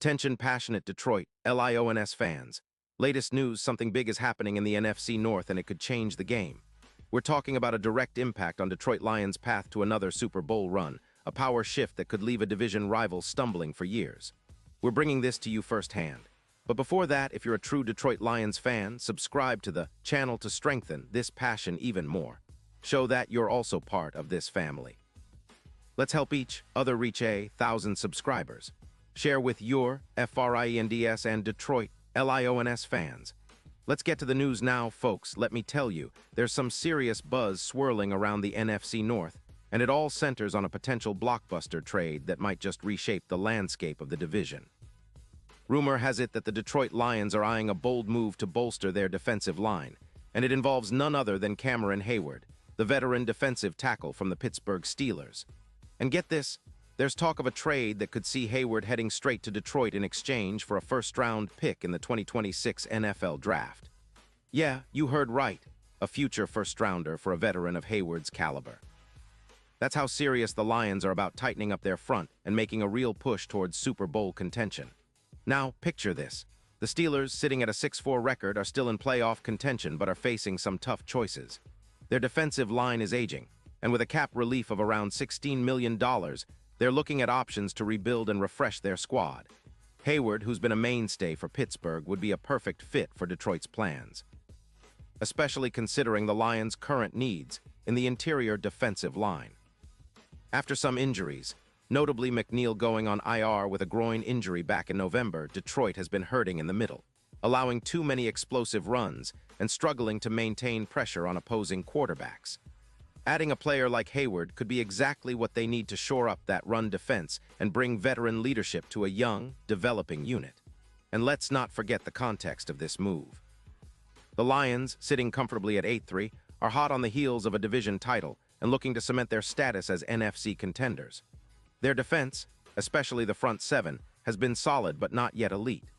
Attention passionate Detroit, Lions fans. Latest news, something big is happening in the NFC North and it could change the game. We're talking about a direct impact on Detroit Lions' path to another Super Bowl run, a power shift that could leave a division rival stumbling for years. We're bringing this to you firsthand. But before that, if you're a true Detroit Lions fan, subscribe to the channel to strengthen this passion even more. Show that you're also part of this family. Let's help each other reach 1,000 subscribers. Share with your FRIENDS and Detroit LIONS fans. Let's get to the news now, folks. Let me tell you, there's some serious buzz swirling around the NFC North, and it all centers on a potential blockbuster trade that might just reshape the landscape of the division. Rumor has it that the Detroit Lions are eyeing a bold move to bolster their defensive line, and it involves none other than Cameron Heyward, the veteran defensive tackle from the Pittsburgh Steelers. And get this, there's talk of a trade that could see Heyward heading straight to Detroit in exchange for a first-round pick in the 2026 NFL Draft. Yeah, you heard right, a future first-rounder for a veteran of Heyward's caliber. That's how serious the Lions are about tightening up their front and making a real push towards Super Bowl contention. Now, picture this. The Steelers, sitting at a 6-4 record, are still in playoff contention but are facing some tough choices. Their defensive line is aging, and with a cap relief of around $16 million, they're looking at options to rebuild and refresh their squad. Heyward, who's been a mainstay for Pittsburgh, would be a perfect fit for Detroit's plans, especially considering the Lions' current needs in the interior defensive line. After some injuries, notably McNeil going on IR with a groin injury back in November, Detroit has been hurting in the middle, allowing too many explosive runs and struggling to maintain pressure on opposing quarterbacks. Adding a player like Heyward could be exactly what they need to shore up that run defense and bring veteran leadership to a young, developing unit. And let's not forget the context of this move. The Lions, sitting comfortably at 8-3, are hot on the heels of a division title and looking to cement their status as NFC contenders. Their defense, especially the front seven, has been solid but not yet elite.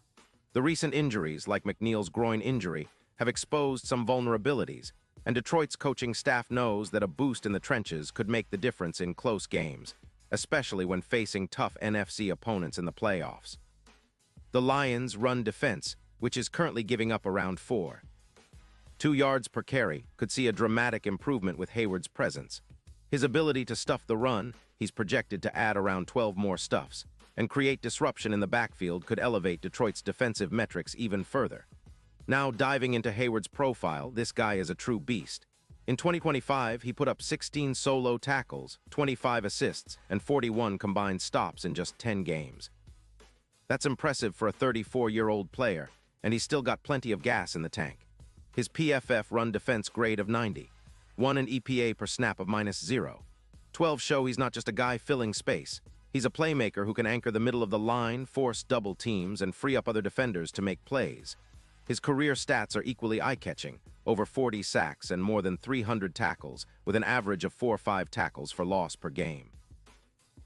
The recent injuries, like McNeil's groin injury, have exposed some vulnerabilities, and Detroit's coaching staff knows that a boost in the trenches could make the difference in close games, especially when facing tough NFC opponents in the playoffs. The Lions' run defense, which is currently giving up around 2 yards per carry, could see a dramatic improvement with Heyward's presence. His ability to stuff the run, he's projected to add around 12 more stuffs, and create disruption in the backfield could elevate Detroit's defensive metrics even further. Now, diving into Heyward's profile, this guy is a true beast. In 2025, he put up 16 solo tackles, 25 assists, and 41 combined stops in just 10 games. That's impressive for a 34-year-old player, and he's still got plenty of gas in the tank. His PFF run defense grade of 90, 1 an EPA per snap of -0. 12 show he's not just a guy filling space. He's a playmaker who can anchor the middle of the line, force double teams, and free up other defenders to make plays. His career stats are equally eye-catching, over 40 sacks and more than 300 tackles, with an average of 4 or 5 tackles for loss per game.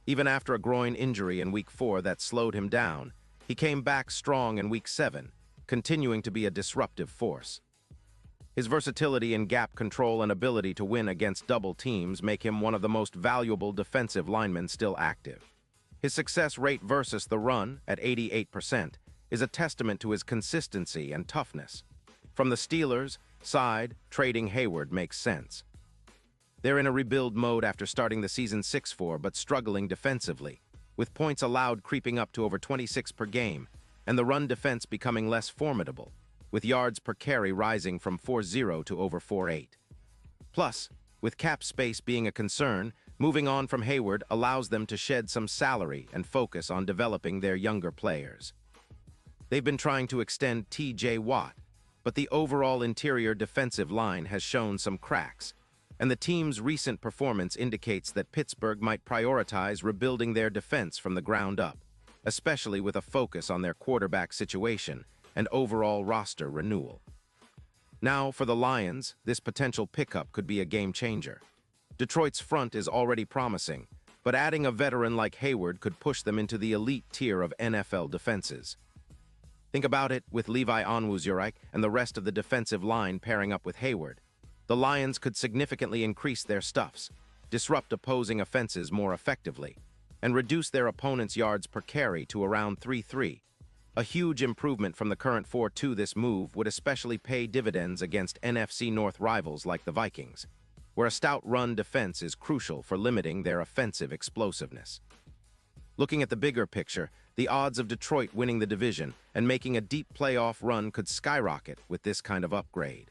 Even after a groin injury in Week 4 that slowed him down, he came back strong in Week 7, continuing to be a disruptive force. His versatility in gap control and ability to win against double teams make him one of the most valuable defensive linemen still active. His success rate versus the run, at 88%, is a testament to his consistency and toughness. From the Steelers' side, trading Heyward makes sense. They're in a rebuild mode after starting the season 6-4 but struggling defensively, with points allowed creeping up to over 26 per game, and the run defense becoming less formidable, with yards per carry rising from 4.0 to over 4.8. Plus, with cap space being a concern, moving on from Heyward allows them to shed some salary and focus on developing their younger players. They've been trying to extend T.J. Watt, but the overall interior defensive line has shown some cracks, and the team's recent performance indicates that Pittsburgh might prioritize rebuilding their defense from the ground up, especially with a focus on their quarterback situation and overall roster renewal. Now, for the Lions, this potential pickup could be a game-changer. Detroit's front is already promising, but adding a veteran like Heyward could push them into the elite tier of NFL defenses. Think about it, with Levi Onwuzurike and the rest of the defensive line pairing up with Heyward. The Lions could significantly increase their stuffs, disrupt opposing offenses more effectively, and reduce their opponent's yards per carry to around 3.3. A huge improvement from the current 4.2. This move would especially pay dividends against NFC North rivals like the Vikings, where a stout run defense is crucial for limiting their offensive explosiveness. Looking at the bigger picture, the odds of Detroit winning the division and making a deep playoff run could skyrocket with this kind of upgrade.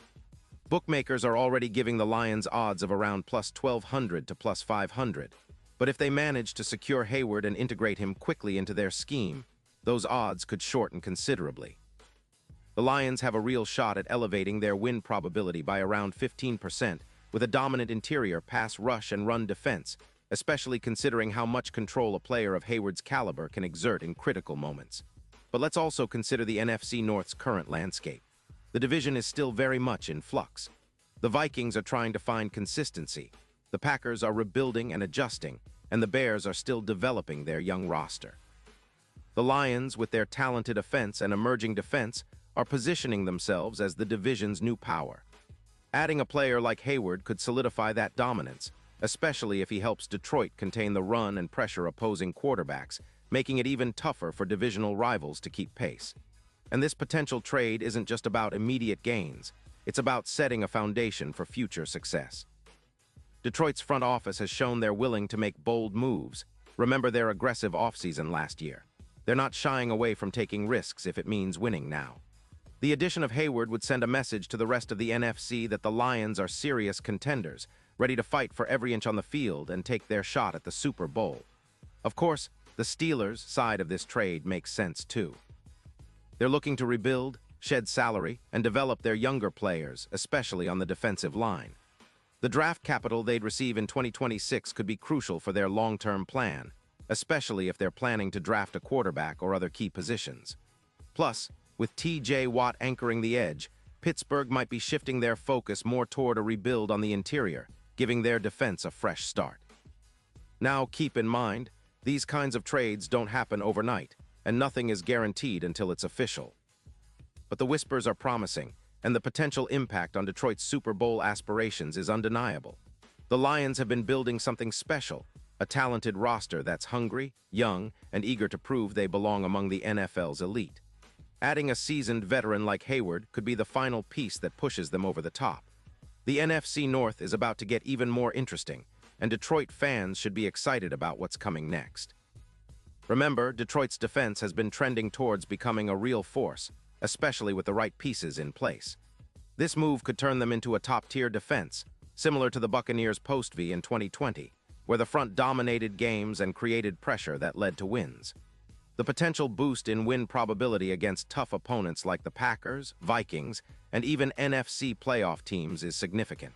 Bookmakers are already giving the Lions odds of around plus 1,200 to plus 500, but if they manage to secure Hayward and integrate him quickly into their scheme, those odds could shorten considerably. The Lions have a real shot at elevating their win probability by around 15% with a dominant interior pass rush and run defense, especially considering how much control a player of Hayward's caliber can exert in critical moments. But let's also consider the NFC North's current landscape. The division is still very much in flux. The Vikings are trying to find consistency, the Packers are rebuilding and adjusting, and the Bears are still developing their young roster. The Lions, with their talented offense and emerging defense, are positioning themselves as the division's new power. Adding a player like Hayward could solidify that dominance, especially if he helps Detroit contain the run and pressure opposing quarterbacks, making it even tougher for divisional rivals to keep pace. And this potential trade isn't just about immediate gains, it's about setting a foundation for future success. Detroit's front office has shown they're willing to make bold moves. Remember their aggressive offseason last year. They're not shying away from taking risks if it means winning now. The addition of Hayward would send a message to the rest of the NFC that the Lions are serious contenders, ready to fight for every inch on the field and take their shot at the Super Bowl. Of course, the Steelers' side of this trade makes sense too. They're looking to rebuild, shed salary, and develop their younger players, especially on the defensive line. The draft capital they'd receive in 2026 could be crucial for their long-term plan, especially if they're planning to draft a quarterback or other key positions. Plus, with T.J. Watt anchoring the edge, Pittsburgh might be shifting their focus more toward a rebuild on the interior, giving their defense a fresh start. Now, keep in mind, these kinds of trades don't happen overnight, and nothing is guaranteed until it's official. But the whispers are promising, and the potential impact on Detroit's Super Bowl aspirations is undeniable. The Lions have been building something special, a talented roster that's hungry, young, and eager to prove they belong among the NFL's elite. Adding a seasoned veteran like Hayward could be the final piece that pushes them over the top. The NFC North is about to get even more interesting, and Detroit fans should be excited about what's coming next. Remember, Detroit's defense has been trending towards becoming a real force, especially with the right pieces in place. This move could turn them into a top-tier defense, similar to the Buccaneers' post-V in 2020, where the front dominated games and created pressure that led to wins. The potential boost in win probability against tough opponents like the Packers, Vikings, and even NFC playoff teams is significant.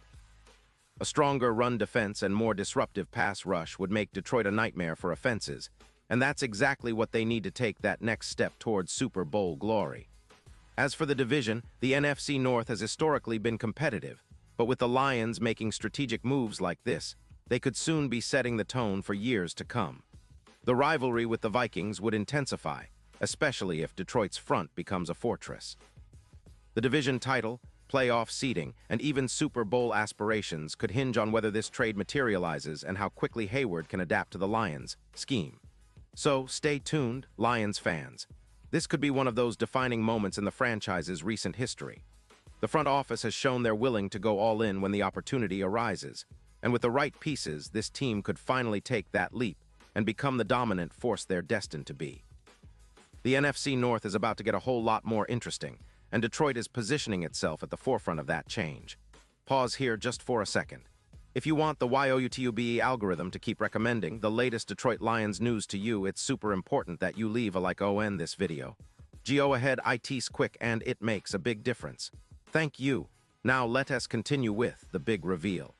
A stronger run defense and more disruptive pass rush would make Detroit a nightmare for offenses, and that's exactly what they need to take that next step towards Super Bowl glory. As for the division, the NFC North has historically been competitive, but with the Lions making strategic moves like this, they could soon be setting the tone for years to come. The rivalry with the Vikings would intensify, especially if Detroit's front becomes a fortress. The division title, playoff seeding, and even Super Bowl aspirations could hinge on whether this trade materializes and how quickly Hayward can adapt to the Lions' scheme. So, stay tuned, Lions fans. This could be one of those defining moments in the franchise's recent history. The front office has shown they're willing to go all in when the opportunity arises, and with the right pieces, this team could finally take that leap and become the dominant force they're destined to be. The NFC North is about to get a whole lot more interesting, and Detroit is positioning itself at the forefront of that change. Pause here just for a second. If you want the YOUTUBE algorithm to keep recommending the latest Detroit Lions news to you, it's super important that you leave a like on this video. Go ahead, it's quick and it makes a big difference. Thank you. Now let us continue with the big reveal.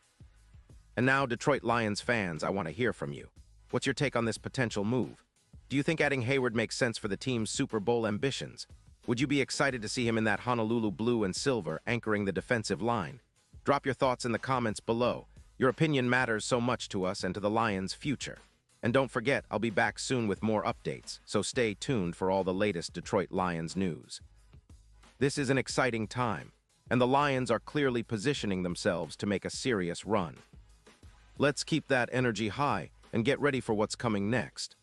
And now, Detroit Lions fans, I want to hear from you. What's your take on this potential move? Do you think adding Hayward makes sense for the team's Super Bowl ambitions? Would you be excited to see him in that Honolulu blue and silver anchoring the defensive line? Drop your thoughts in the comments below. Your opinion matters so much to us and to the Lions' future. And don't forget, I'll be back soon with more updates, so stay tuned for all the latest Detroit Lions news. This is an exciting time, and the Lions are clearly positioning themselves to make a serious run. Let's keep that energy high and get ready for what's coming next.